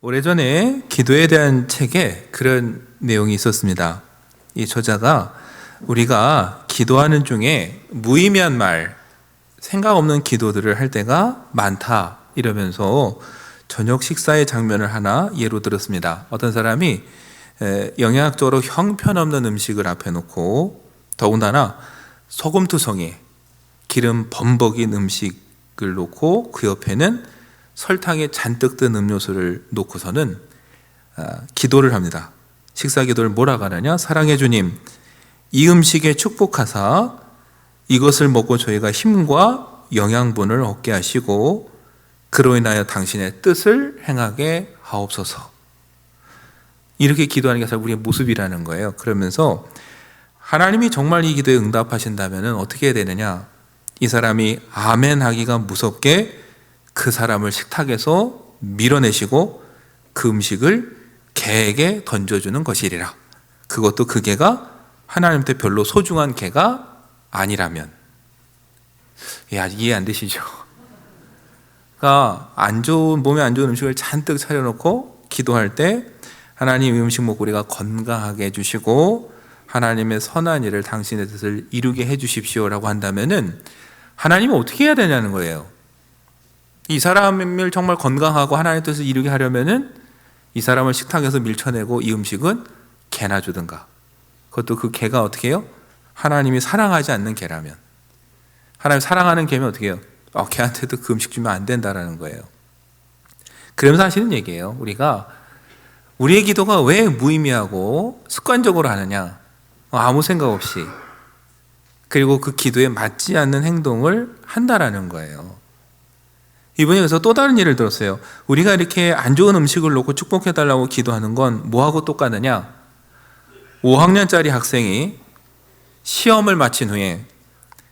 오래전에 기도에 대한 책에 그런 내용이 있었습니다. 이 저자가 우리가 기도하는 중에 무의미한 말, 생각 없는 기도들을 할 때가 많다 이러면서 저녁 식사의 장면을 하나 예로 들었습니다. 어떤 사람이 영양학적으로 형편없는 음식을 앞에 놓고 더군다나 소금투성이 기름 범벅인 음식을 놓고 그 옆에는 설탕에 잔뜩 든 음료수를 놓고서는 기도를 합니다. 식사 기도를 뭐라고 하느냐? 사랑해 주님, 이 음식에 축복하사 이것을 먹고 저희가 힘과 영양분을 얻게 하시고 그로 인하여 당신의 뜻을 행하게 하옵소서. 이렇게 기도하는 게 사실 우리의 모습이라는 거예요. 그러면서 하나님이 정말 이 기도에 응답하신다면 어떻게 해야 되느냐? 이 사람이 아멘 하기가 무섭게 그 사람을 식탁에서 밀어내시고 그 음식을 개에게 던져주는 것이리라. 그것도 그 개가 하나님한테 별로 소중한 개가 아니라면. 이해 안 되시죠? 그러니까 몸에 안 좋은 음식을 잔뜩 차려놓고 기도할 때 하나님 이 음식 먹고 우리가 건강하게 해주시고 하나님의 선한 일을 당신의 뜻을 이루게 해주십시오라고 한다면은 하나님은 어떻게 해야 되냐는 거예요. 이 사람을 정말 건강하고 하나님의 뜻을 이루게 하려면은 이 사람을 식탁에서 밀쳐내고 이 음식은 개나 주든가. 그것도 그 개가 어떻게 해요? 하나님이 사랑하지 않는 개라면. 하나님 사랑하는 개면 어떻게 해요? 걔한테도 그 음식 주면 안 된다라는 거예요. 그러면서 하시는 얘기예요. 우리의 기도가 왜 무의미하고 습관적으로 하느냐? 아무 생각 없이. 그리고 그 기도에 맞지 않는 행동을 한다라는 거예요. 이번에 그래서 또 다른 예를 들었어요. 우리가 이렇게 안 좋은 음식을 놓고 축복해달라고 기도하는 건 뭐하고 똑같느냐? 5학년짜리 학생이 시험을 마친 후에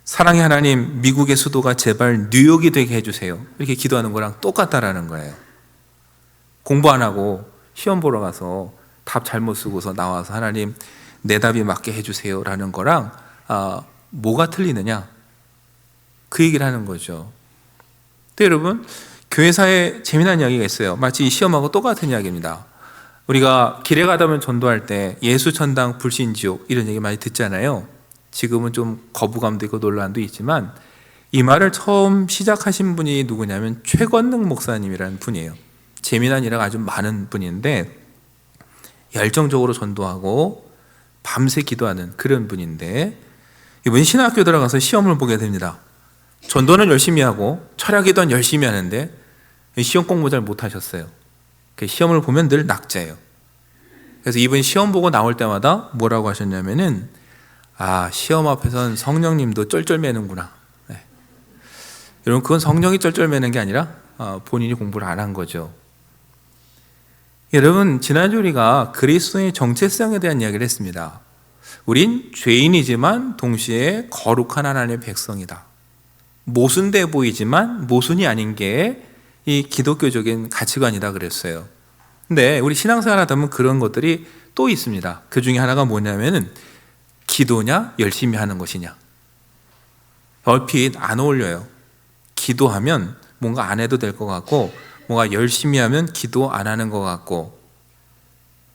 사랑의 하나님, 미국의 수도가 제발 뉴욕이 되게 해주세요. 이렇게 기도하는 거랑 똑같다라는 거예요. 공부 안 하고 시험 보러 가서 답 잘못 쓰고서 나와서 하나님 내 답이 맞게 해주세요 라는 거랑 뭐가 틀리느냐? 그 얘기를 하는 거죠. 근데 여러분, 교회사에 재미난 이야기가 있어요. 마치 이 시험하고 똑같은 이야기입니다. 우리가 길에 가다 보면 전도할 때 예수천당 불신지옥 이런 얘기 많이 듣잖아요. 지금은 좀 거부감도 있고 논란도 있지만 이 말을 처음 시작하신 분이 누구냐면 최건능 목사님이라는 분이에요. 재미난 일화가 아주 많은 분인데 열정적으로 전도하고 밤새 기도하는 그런 분인데 이분이 신학교 들어가서 시험을 보게 됩니다. 전도는 열심히 하고 철학기도는 열심히 하는데 시험 공부 잘 못하셨어요. 시험을 보면 늘 낙제예요. 그래서 이분이 시험 보고 나올 때마다 뭐라고 하셨냐면은 시험 앞에선 성령님도 쩔쩔매는구나. 네. 여러분, 그건 성령이 쩔쩔매는 게 아니라 본인이 공부를 안 한 거죠. 여러분, 지난주 우리가 그리스도의 정체성에 대한 이야기를 했습니다. 우린 죄인이지만 동시에 거룩한 하나님의 백성이다. 모순돼 보이지만 모순이 아닌 게 이 기독교적인 가치관이다 그랬어요. 근데 우리 신앙생활 하다 보면 그런 것들이 또 있습니다. 그 중에 하나가 뭐냐면은 기도냐 열심히 하는 것이냐. 얼핏 안 어울려요. 기도하면 뭔가 안 해도 될 것 같고 뭔가 열심히 하면 기도 안 하는 것 같고.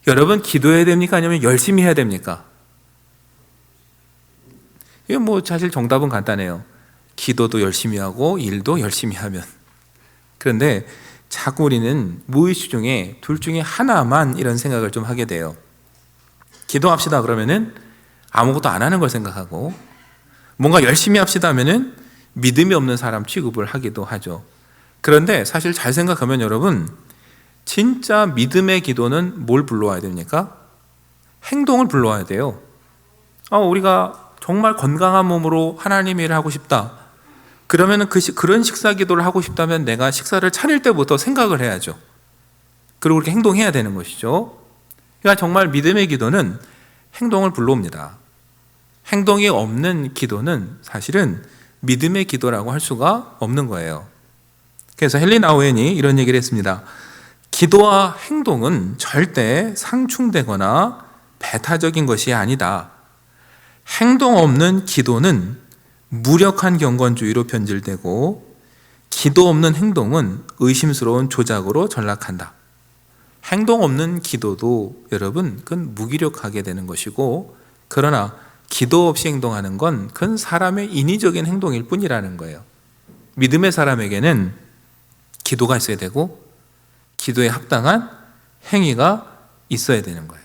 여러분, 기도해야 됩니까? 아니면 열심히 해야 됩니까? 이게 사실 정답은 간단해요. 기도도 열심히 하고 일도 열심히 하면. 그런데 자꾸 우리는 무의식 중에 둘 중에 하나만 이런 생각을 좀 하게 돼요. 기도합시다 그러면은 아무것도 안 하는 걸 생각하고 뭔가 열심히 합시다 하면은 믿음이 없는 사람 취급을 하기도 하죠. 그런데 사실 잘 생각하면 여러분, 진짜 믿음의 기도는 뭘 불러와야 됩니까? 행동을 불러와야 돼요. 우리가 정말 건강한 몸으로 하나님 일을 하고 싶다. 그러면 그런 식사 기도를 하고 싶다면 내가 식사를 차릴 때부터 생각을 해야죠. 그리고 그렇게 행동해야 되는 것이죠. 그러니까 정말 믿음의 기도는 행동을 불러옵니다. 행동이 없는 기도는 사실은 믿음의 기도라고 할 수가 없는 거예요. 그래서 헨리 나우엔이 이런 얘기를 했습니다. 기도와 행동은 절대 상충되거나 배타적인 것이 아니다. 행동 없는 기도는 무력한 경건주의로 변질되고 기도 없는 행동은 의심스러운 조작으로 전락한다. 행동 없는 기도도 여러분 그건 무기력하게 되는 것이고, 그러나 기도 없이 행동하는 건 그건 사람의 인위적인 행동일 뿐이라는 거예요. 믿음의 사람에게는 기도가 있어야 되고 기도에 합당한 행위가 있어야 되는 거예요.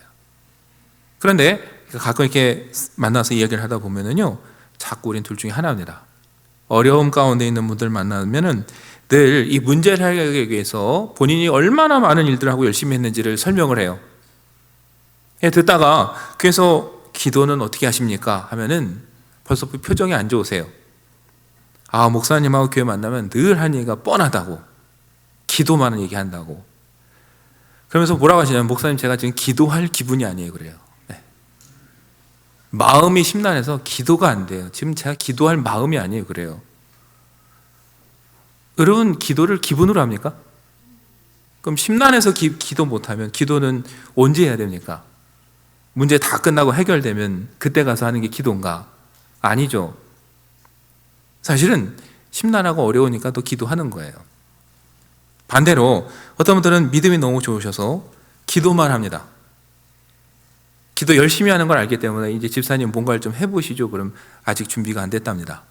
그런데 가끔 이렇게 만나서 이야기를 하다 보면은요, 자꾸 우린 둘 중에 하나입니다. 어려움 가운데 있는 분들 만나면은 늘 이 문제를 해결하기 위해서 본인이 얼마나 많은 일들을 하고 열심히 했는지를 설명을 해요. 듣다가 그래서 기도는 어떻게 하십니까? 하면은 벌써 표정이 안 좋으세요. 목사님하고 교회 만나면 늘 한 얘기가 뻔하다고, 기도만 얘기한다고. 그러면서 뭐라고 하시냐면, 목사님 제가 지금 기도할 기분이 아니에요 그래요. 네. 마음이 심란해서 기도가 안 돼요. 지금 제가 기도할 마음이 아니에요 그래요. 여러분, 기도를 기분으로 합니까? 그럼 심란해서 기도 못하면 기도는 언제 해야 됩니까? 문제 다 끝나고 해결되면 그때 가서 하는 게 기도인가? 아니죠. 사실은 심란하고 어려우니까 또 기도하는 거예요. 반대로 어떤 분들은 믿음이 너무 좋으셔서 기도만 합니다. 기도 열심히 하는 걸 알기 때문에 이제 집사님 뭔가를 좀 해보시죠. 그럼 아직 준비가 안 됐답니다.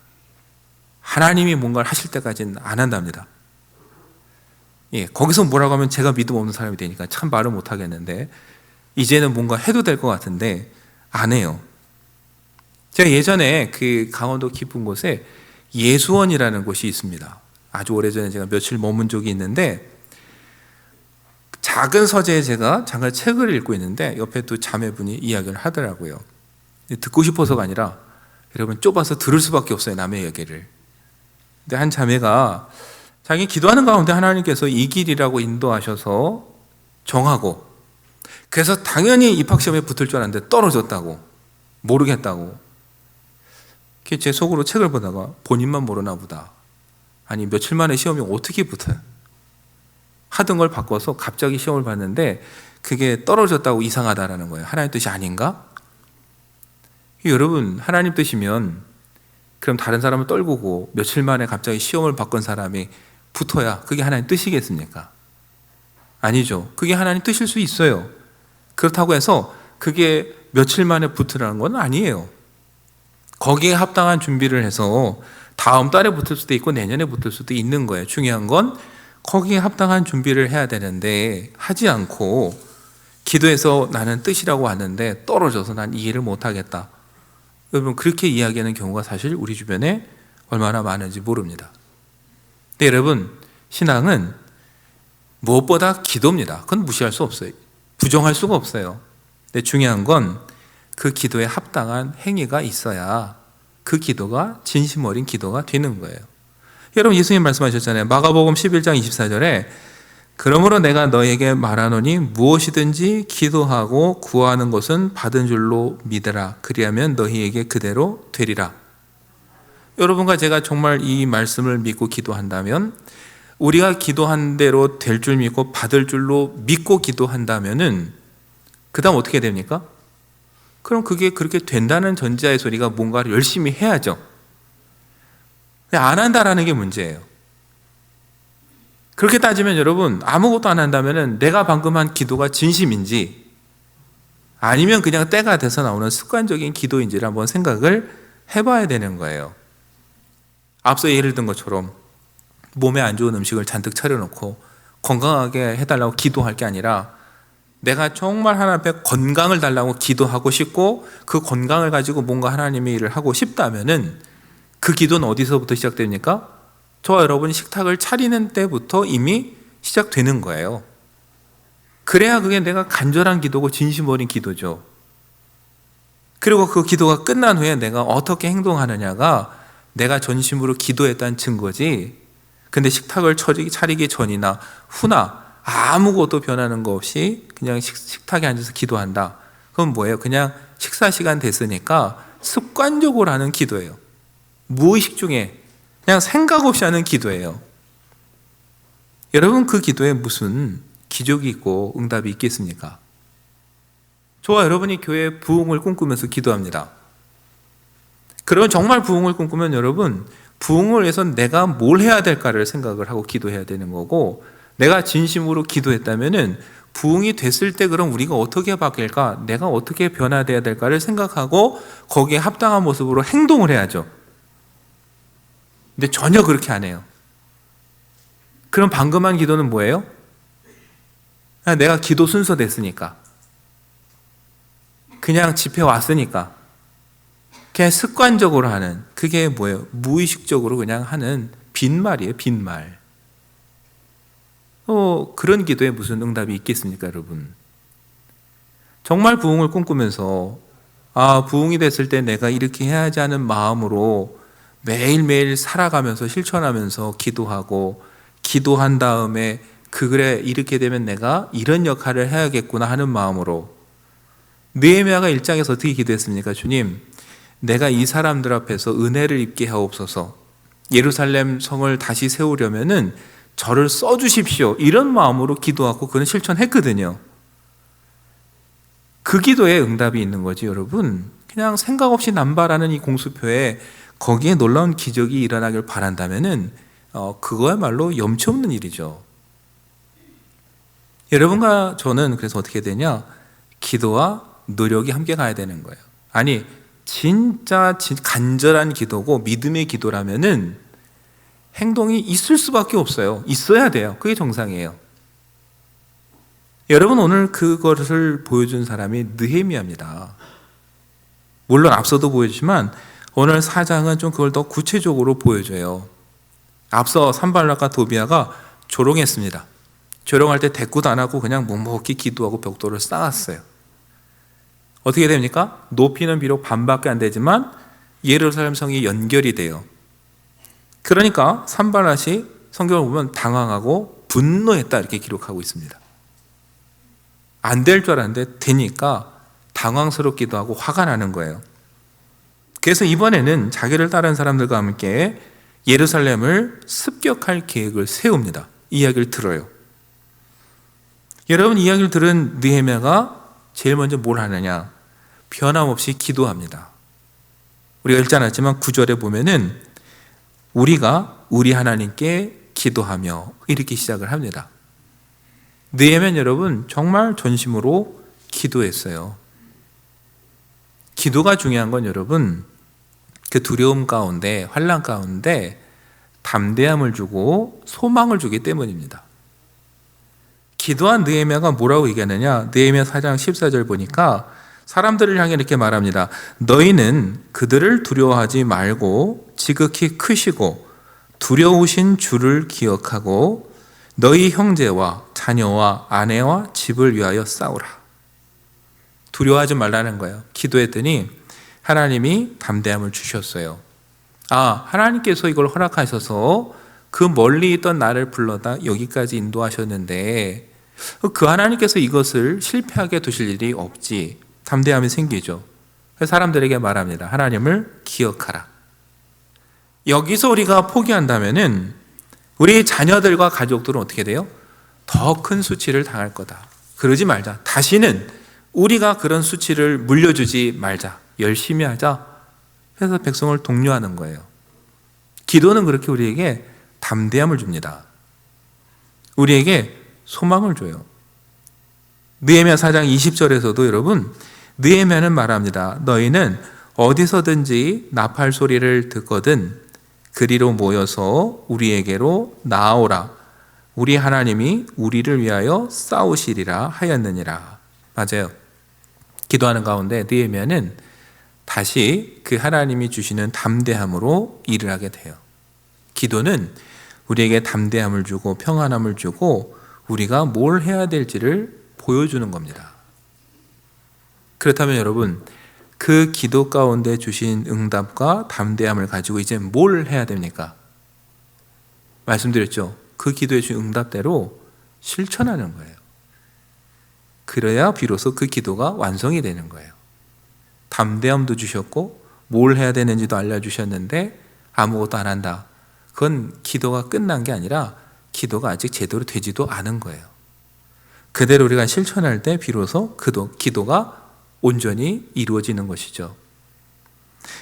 하나님이 뭔가를 하실 때까지는 안 한답니다. 거기서 뭐라고 하면 제가 믿음 없는 사람이 되니까 참 말을 못 하겠는데, 이제는 뭔가 해도 될 것 같은데 안 해요. 제가 예전에 그 강원도 깊은 곳에 예수원이라는 곳이 있습니다. 아주 오래전에 제가 며칠 머문 적이 있는데, 작은 서재에 제가 잠깐 책을 읽고 있는데 옆에 또 자매분이 이야기를 하더라고요. 듣고 싶어서가 아니라 여러분 좁아서 들을 수밖에 없어요, 남의 얘기를. 근데 한 자매가 자기 기도하는 가운데 하나님께서 이 길이라고 인도하셔서 정하고, 그래서 당연히 입학시험에 붙을 줄 알았는데 떨어졌다고, 모르겠다고. 제 속으로 책을 보다가 본인만 모르나 보다. 아니 며칠 만에 시험이 어떻게 붙어요? 하던 걸 바꿔서 갑자기 시험을 봤는데 그게 떨어졌다고 이상하다라는 거예요. 하나님 뜻이 아닌가? 여러분, 하나님 뜻이면 그럼 다른 사람을 떨구고 며칠 만에 갑자기 시험을 바꾼 사람이 붙어야 그게 하나님 뜻이겠습니까? 아니죠. 그게 하나님 뜻일 수 있어요. 그렇다고 해서 그게 며칠 만에 붙으라는 건 아니에요. 거기에 합당한 준비를 해서 다음 달에 붙을 수도 있고 내년에 붙을 수도 있는 거예요. 중요한 건 거기에 합당한 준비를 해야 되는데 하지 않고 기도해서 나는 뜻이라고 하는데 떨어져서 난 이해를 못하겠다. 여러분, 그렇게 이야기하는 경우가 사실 우리 주변에 얼마나 많은지 모릅니다. 근데 여러분, 신앙은 무엇보다 기도입니다. 그건 무시할 수 없어요. 부정할 수가 없어요. 근데 중요한 건 그 기도에 합당한 행위가 있어야 그 기도가 진심 어린 기도가 되는 거예요. 여러분, 예수님 말씀하셨잖아요. 마가복음 11장 24절에 그러므로 내가 너에게 말하노니 무엇이든지 기도하고 구하는 것은 받은 줄로 믿으라. 그리하면 너희에게 그대로 되리라. 여러분과 제가 정말 이 말씀을 믿고 기도한다면, 우리가 기도한 대로 될 줄 믿고 받을 줄로 믿고 기도한다면은 그 다음 어떻게 됩니까? 그럼 그게 그렇게 된다는 전제하에 우리가 뭔가를 열심히 해야죠. 안 한다라는 게 문제예요. 그렇게 따지면 여러분, 아무것도 안 한다면 내가 방금 한 기도가 진심인지 아니면 그냥 때가 돼서 나오는 습관적인 기도인지를 한번 생각을 해봐야 되는 거예요. 앞서 예를 든 것처럼 몸에 안 좋은 음식을 잔뜩 차려놓고 건강하게 해달라고 기도할 게 아니라 내가 정말 하나님 앞에 건강을 달라고 기도하고 싶고 그 건강을 가지고 뭔가 하나님의 일을 하고 싶다면은 그 기도는 어디서부터 시작됩니까? 저와 여러분이 식탁을 차리는 때부터 이미 시작되는 거예요. 그래야 그게 내가 간절한 기도고 진심 어린 기도죠. 그리고 그 기도가 끝난 후에 내가 어떻게 행동하느냐가 내가 전심으로 기도했다는 증거지. 근데 식탁을 차리기 전이나 후나 아무것도 변하는 거 없이 그냥 식탁에 앉아서 기도한다. 그건 뭐예요? 그냥 식사 시간 됐으니까 습관적으로 하는 기도예요. 무의식 중에 그냥 생각 없이 하는 기도예요. 여러분, 그 기도에 무슨 기적이 있고 응답이 있겠습니까? 저와 여러분이 교회 부흥을 꿈꾸면서 기도합니다. 그러면 정말 부흥을 꿈꾸면 여러분, 부흥을 위해서 내가 뭘 해야 될까를 생각을 하고 기도해야 되는 거고, 내가 진심으로 기도했다면은 부흥이 됐을 때 그럼 우리가 어떻게 바뀔까? 내가 어떻게 변화돼야 될까를 생각하고 거기에 합당한 모습으로 행동을 해야죠. 근데 전혀 그렇게 안 해요. 그럼 방금 한 기도는 뭐예요? 내가 기도 순서 됐으니까, 그냥 집회 왔으니까, 그냥 습관적으로 하는, 그게 뭐예요? 무의식적으로 그냥 하는 빈말이에요. 빈말. 그런 기도에 무슨 응답이 있겠습니까, 여러분? 정말 부흥을 꿈꾸면서 부흥이 됐을 때 내가 이렇게 해야지 하는 마음으로 매일매일 살아가면서 실천하면서 기도하고, 기도한 다음에 그래 이렇게 되면 내가 이런 역할을 해야겠구나 하는 마음으로, 느헤미야가 1장에서 어떻게 기도했습니까? 주님, 내가 이 사람들 앞에서 은혜를 입게 하옵소서. 예루살렘 성을 다시 세우려면은 저를 써주십시오. 이런 마음으로 기도하고 그는 실천했거든요. 그 기도에 응답이 있는 거지, 여러분. 그냥 생각 없이 남발하는 이 공수표에 거기에 놀라운 기적이 일어나길 바란다면은 그거야말로 염치 없는 일이죠. 여러분과 저는 그래서 어떻게 되냐? 기도와 노력이 함께 가야 되는 거예요. 아니, 진짜 간절한 기도고 믿음의 기도라면은 행동이 있을 수밖에 없어요. 있어야 돼요. 그게 정상이에요. 여러분, 오늘 그것을 보여준 사람이 느헤미야입니다. 물론 앞서도 보여주지만 오늘 4장은 좀 그걸 더 구체적으로 보여줘요. 앞서 산발락과 도비아가 조롱했습니다. 조롱할 때 대꾸도 안 하고 그냥 묵묵히 기도하고 벽돌을 쌓았어요. 어떻게 됩니까? 높이는 비록 반밖에 안 되지만 예루살렘 성이 연결이 돼요. 그러니까 산발랏이 성경을 보면 당황하고 분노했다 이렇게 기록하고 있습니다. 안 될 줄 알았는데 되니까 당황스럽기도 하고 화가 나는 거예요. 그래서 이번에는 자기를 따른 사람들과 함께 예루살렘을 습격할 계획을 세웁니다. 이야기를 들어요. 여러분, 이야기를 들은 느헤미야가 제일 먼저 뭘 하느냐? 변함없이 기도합니다. 우리가 읽지 않았지만 9절에 보면은 우리가 우리 하나님께 기도하며 이렇게 시작을 합니다. 느헤미야 여러분 정말 전심으로 기도했어요. 기도가 중요한 건 여러분 그 두려움 가운데, 환난 가운데 담대함을 주고 소망을 주기 때문입니다. 기도한 느헤미야가 뭐라고 얘기하느냐? 느헤미야 4장 14절 보니까 사람들을 향해 이렇게 말합니다. 너희는 그들을 두려워하지 말고 지극히 크시고 두려우신 주를 기억하고 너희 형제와 자녀와 아내와 집을 위하여 싸우라. 두려워하지 말라는 거예요. 기도했더니 하나님이 담대함을 주셨어요. 하나님께서 이걸 허락하셔서 그 멀리 있던 나를 불러다 여기까지 인도하셨는데 그 하나님께서 이것을 실패하게 두실 일이 없지. 담대함이 생기죠. 그래서 사람들에게 말합니다. 하나님을 기억하라. 여기서 우리가 포기한다면은 우리 자녀들과 가족들은 어떻게 돼요? 더 큰 수치를 당할 거다. 그러지 말자. 다시는 우리가 그런 수치를 물려주지 말자. 열심히 하자. 그래서 백성을 독려하는 거예요. 기도는 그렇게 우리에게 담대함을 줍니다. 우리에게 소망을 줘요. 느헤미야 4장 20절에서도 여러분 느헤미야는 말합니다. 너희는 어디서든지 나팔 소리를 듣거든 그리로 모여서 우리에게로 나아오라. 우리 하나님이 우리를 위하여 싸우시리라 하였느니라. 맞아요. 기도하는 가운데 느헤미야는 다시 그 하나님이 주시는 담대함으로 일을 하게 돼요. 기도는 우리에게 담대함을 주고 평안함을 주고 우리가 뭘 해야 될지를 보여주는 겁니다. 그렇다면 여러분, 그 기도 가운데 주신 응답과 담대함을 가지고 이제 뭘 해야 됩니까? 말씀드렸죠. 그 기도에 주신 응답대로 실천하는 거예요. 그래야 비로소 그 기도가 완성이 되는 거예요. 담대함도 주셨고 뭘 해야 되는지도 알려주셨는데 아무것도 안 한다. 그건 기도가 끝난 게 아니라 기도가 아직 제대로 되지도 않은 거예요. 그대로 우리가 실천할 때 비로소 기도가 온전히 이루어지는 것이죠.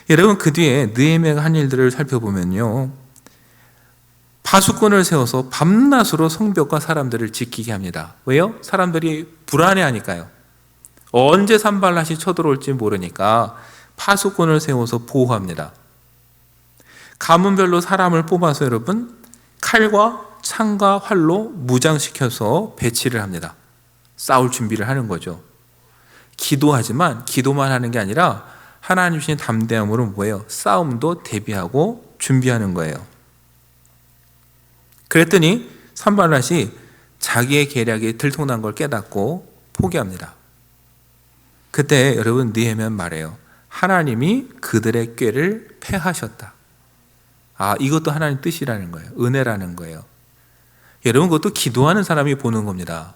여러분 그 뒤에 느헤미야가 한 일들을 살펴보면요. 파수꾼을 세워서 밤낮으로 성벽과 사람들을 지키게 합니다. 왜요? 사람들이 불안해하니까요. 언제 산발랏이 쳐들어올지 모르니까 파수꾼을 세워서 보호합니다. 가문별로 사람을 뽑아서 여러분 칼과 창과 활로 무장시켜서 배치를 합니다. 싸울 준비를 하는 거죠. 기도하지만 기도만 하는 게 아니라 하나님 주신 담대함으로 뭐예요? 싸움도 대비하고 준비하는 거예요. 그랬더니 산발랏이 자기의 계략이 들통난 걸 깨닫고 포기합니다. 그때 여러분 느헤미야 말해요. 하나님이 그들의 꾀를 패하셨다. 이것도 하나님 뜻이라는 거예요. 은혜라는 거예요. 여러분 그것도 기도하는 사람이 보는 겁니다.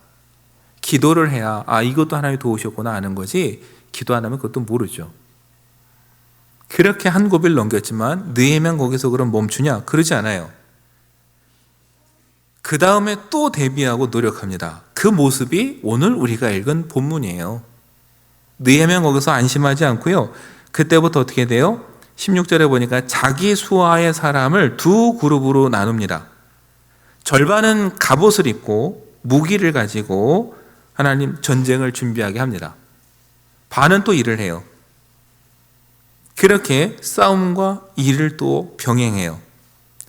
기도를 해야 이것도 하나님이 도우셨구나 아는 거지, 기도 안 하면 그것도 모르죠. 그렇게 한 고비를 넘겼지만 느헤미야 거기서 그럼 멈추냐? 그러지 않아요. 그 다음에 또 대비하고 노력합니다. 그 모습이 오늘 우리가 읽은 본문이에요. 느헤미야 거기서 안심하지 않고요. 그때부터 어떻게 돼요? 16절에 보니까 자기 수하의 사람을 두 그룹으로 나눕니다. 절반은 갑옷을 입고 무기를 가지고 하나님 전쟁을 준비하게 합니다. 반은 또 일을 해요. 그렇게 싸움과 일을 또 병행해요.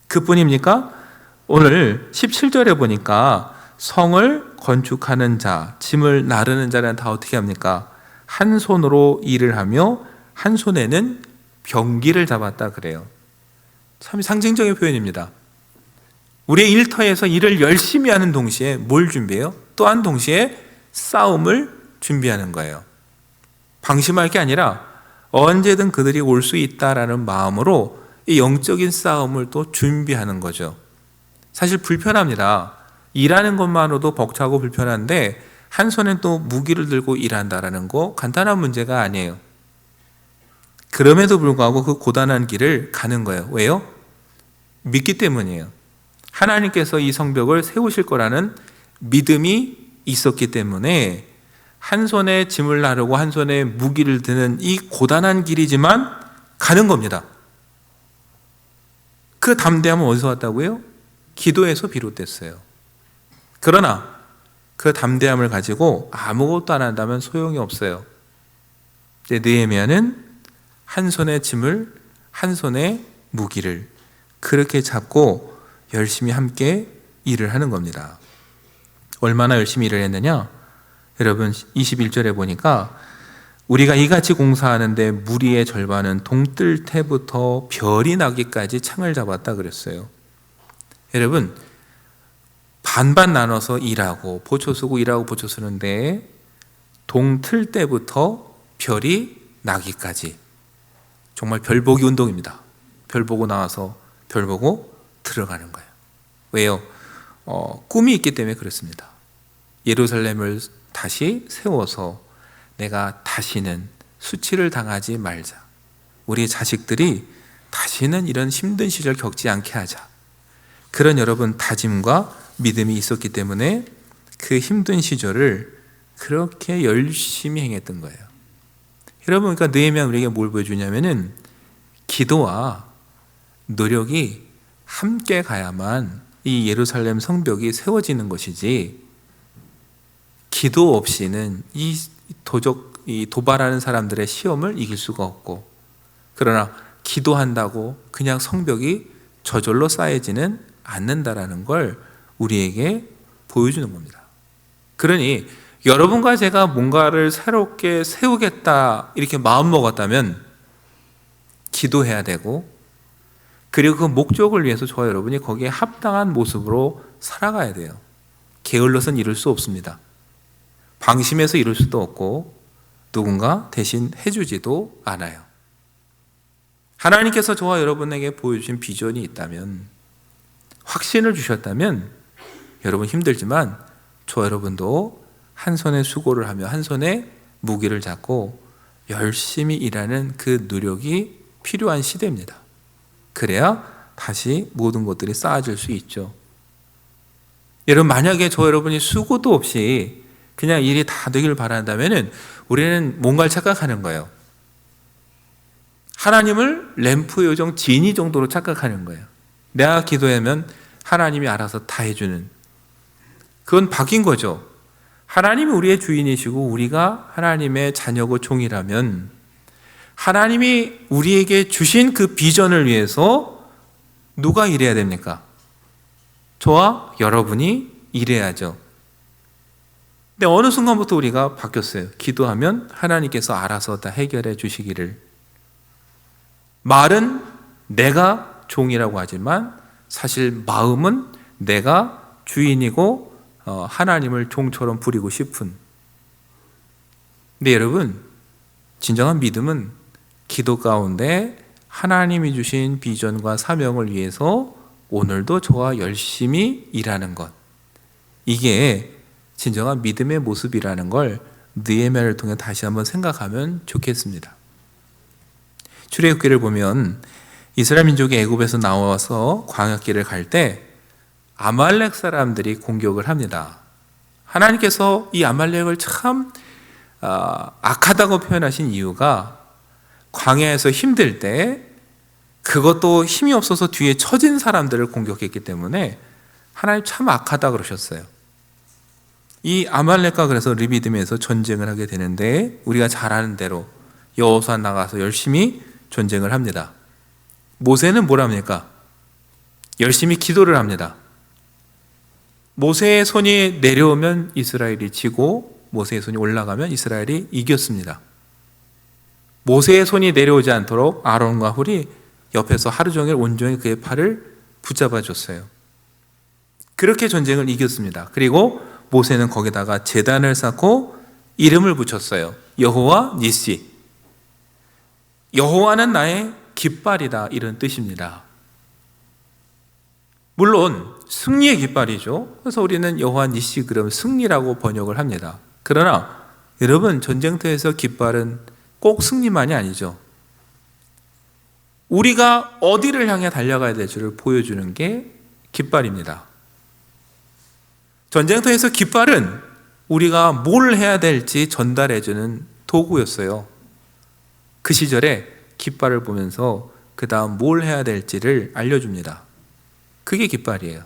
그뿐입니까? 오늘 17절에 보니까 성을 건축하는 자, 짐을 나르는 자는 다 어떻게 합니까? 한 손으로 일을 하며 한 손에는 병기를 잡았다 그래요. 참 상징적인 표현입니다. 우리의 일터에서 일을 열심히 하는 동시에 뭘 준비해요? 또한 동시에 싸움을 준비하는 거예요. 방심할 게 아니라 언제든 그들이 올 수 있다라는 마음으로 이 영적인 싸움을 또 준비하는 거죠. 사실 불편합니다. 일하는 것만으로도 벅차고 불편한데 한 손엔 또 무기를 들고 일한다라는 거 간단한 문제가 아니에요. 그럼에도 불구하고 그 고단한 길을 가는 거예요. 왜요? 믿기 때문이에요. 하나님께서 이 성벽을 세우실 거라는 믿음이 있었기 때문에 한 손에 짐을 나르고 한 손에 무기를 드는 이 고단한 길이지만 가는 겁니다. 그 담대함은 어디서 왔다고요? 기도에서 비롯됐어요. 그러나 그 담대함을 가지고 아무것도 안 한다면 소용이 없어요. 느헤미야는 한 손에 짐을 한 손에 무기를 그렇게 잡고 열심히 함께 일을 하는 겁니다. 얼마나 열심히 일을 했느냐? 여러분 21절에 보니까 우리가 이같이 공사하는데 무리의 절반은 동뜰 때부터 별이 나기까지 창을 잡았다 그랬어요. 여러분 반반 나눠서 일하고 보초 쓰고 일하고 보초 쓰는데 동틀 때부터 별이 나기까지 정말 별 보기 운동입니다. 별 보고 나와서 별 보고 들어가는 거예요. 왜요? 꿈이 있기 때문에 그렇습니다. 예루살렘을 다시 세워서 내가 다시는 수치를 당하지 말자. 우리 자식들이 다시는 이런 힘든 시절 겪지 않게 하자. 그런 여러분 다짐과 믿음이 있었기 때문에 그 힘든 시절을 그렇게 열심히 행했던 거예요. 여러분, 그러니까 느헤미야 우리에게 뭘 보여주냐면은 기도와 노력이 함께 가야만 이 예루살렘 성벽이 세워지는 것이지, 기도 없이는 이 도발하는 사람들의 시험을 이길 수가 없고, 그러나 기도한다고 그냥 성벽이 저절로 쌓여지는 않는다라는 걸 우리에게 보여주는 겁니다. 그러니 여러분과 제가 뭔가를 새롭게 세우겠다 이렇게 마음먹었다면 기도해야 되고, 그리고 그 목적을 위해서 저와 여러분이 거기에 합당한 모습으로 살아가야 돼요. 게을러서는 이룰 수 없습니다. 방심해서 이룰 수도 없고 누군가 대신 해주지도 않아요. 하나님께서 저와 여러분에게 보여주신 비전이 있다면, 확신을 주셨다면, 여러분 힘들지만 저와 여러분도 한 손에 수고를 하며 한 손에 무기를 잡고 열심히 일하는 그 노력이 필요한 시대입니다. 그래야 다시 모든 것들이 쌓아질 수 있죠. 여러분, 만약에 저 여러분이 수고도 없이 그냥 일이 다 되길 바란다면 우리는 뭔가를 착각하는 거예요. 하나님을 램프 요정 지니 정도로 착각하는 거예요. 내가 기도하면 하나님이 알아서 다 해주는, 그건 바뀐 거죠. 하나님이 우리의 주인이시고 우리가 하나님의 자녀고 종이라면 하나님이 우리에게 주신 그 비전을 위해서 누가 일해야 됩니까? 저와 여러분이 일해야죠. 근데 어느 순간부터 우리가 바뀌었어요. 기도하면 하나님께서 알아서 다 해결해 주시기를. 말은 내가 종이라고 하지만 사실 마음은 내가 주인이고 하나님을 종처럼 부리고 싶은. 근데 여러분, 진정한 믿음은 기도 가운데 하나님이 주신 비전과 사명을 위해서 오늘도 저와 열심히 일하는 것, 이게 진정한 믿음의 모습이라는 걸 느헤미야를 통해 다시 한번 생각하면 좋겠습니다. 출애굽기를 보면 이스라엘 민족이 애굽에서 나와서 광야길을 갈 때 아말렉 사람들이 공격을 합니다. 하나님께서 이 아말렉을 참 악하다고 표현하신 이유가 광야에서 힘들 때 그것도 힘이 없어서 뒤에 처진 사람들을 공격했기 때문에 하나님 참 악하다 그러셨어요. 이 아말렉과 그래서 르비딤에서 전쟁을 하게 되는데 우리가 잘 아는 대로 여호수아 나가서 열심히 전쟁을 합니다. 모세는 뭘 합니까? 열심히 기도를 합니다. 모세의 손이 내려오면 이스라엘이 지고 모세의 손이 올라가면 이스라엘이 이겼습니다. 모세의 손이 내려오지 않도록 아론과 훌이 옆에서 하루 종일 온종일 그의 팔을 붙잡아 줬어요. 그렇게 전쟁을 이겼습니다. 그리고 모세는 거기다가 제단을 쌓고 이름을 붙였어요. 여호와 니시. 여호와는 나의 깃발이다, 이런 뜻입니다. 물론 승리의 깃발이죠. 그래서 우리는 여호와 니시 그럼 승리라고 번역을 합니다. 그러나 여러분, 전쟁터에서 깃발은 꼭 승리만이 아니죠. 우리가 어디를 향해 달려가야 될지를 보여주는 게 깃발입니다. 전쟁터에서 깃발은 우리가 뭘 해야 될지 전달해주는 도구였어요. 그 시절에 깃발을 보면서 그 다음 뭘 해야 될지를 알려줍니다. 그게 깃발이에요.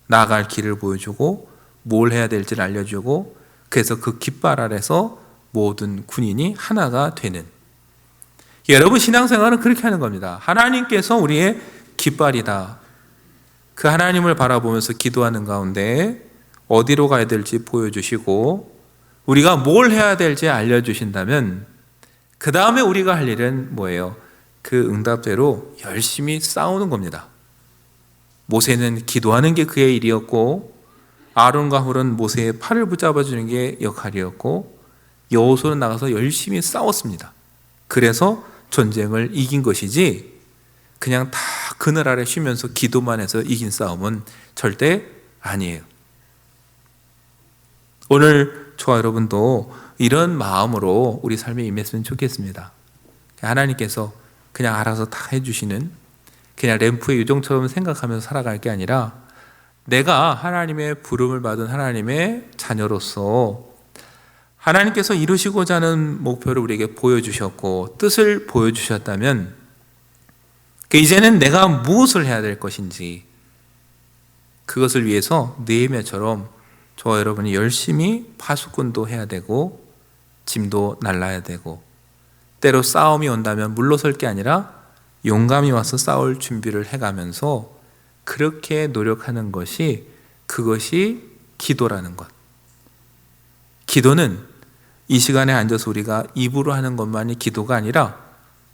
나아갈 길을 보여주고 뭘 해야 될지를 알려주고, 그래서 그 깃발 아래서 모든 군인이 하나가 되는. 여러분, 신앙생활은 그렇게 하는 겁니다. 하나님께서 우리의 깃발이다. 그 하나님을 바라보면서 기도하는 가운데 어디로 가야 될지 보여주시고 우리가 뭘 해야 될지 알려주신다면 그 다음에 우리가 할 일은 뭐예요? 그 응답대로 열심히 싸우는 겁니다. 모세는 기도하는 게 그의 일이었고 아론과 훌은 모세의 팔을 붙잡아주는 게 역할이었고 여호수아는 나가서 열심히 싸웠습니다. 그래서 전쟁을 이긴 것이지 그냥 다 그늘 아래 쉬면서 기도만 해서 이긴 싸움은 절대 아니에요. 오늘 저와 여러분도 이런 마음으로 우리 삶에 임했으면 좋겠습니다. 하나님께서 그냥 알아서 다 해주시는, 그냥 램프의 요정처럼 생각하면서 살아갈 게 아니라 내가 하나님의 부름을 받은 하나님의 자녀로서 하나님께서 이루시고자 하는 목표를 우리에게 보여주셨고 뜻을 보여주셨다면 이제는 내가 무엇을 해야 될 것인지, 그것을 위해서 느헤미야처럼 저와 여러분이 열심히 파수꾼도 해야 되고 짐도 날라야 되고, 때로 싸움이 온다면 물러설 게 아니라 용감히 와서 싸울 준비를 해가면서 그렇게 노력하는 것이, 그것이 기도라는 것. 기도는 이 시간에 앉아서 우리가 입으로 하는 것만이 기도가 아니라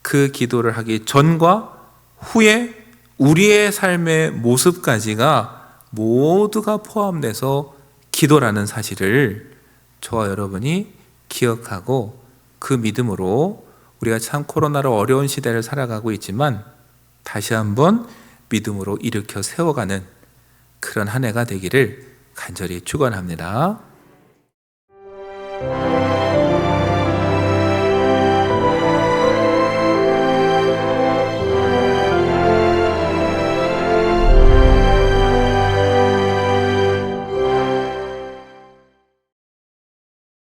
그 기도를 하기 전과 후에 우리의 삶의 모습까지가 모두가 포함돼서 기도라는 사실을 저와 여러분이 기억하고 그 믿음으로 우리가 참 코로나로 어려운 시대를 살아가고 있지만 다시 한번 믿음으로 일으켜 세워가는 그런 한 해가 되기를 간절히 축원합니다.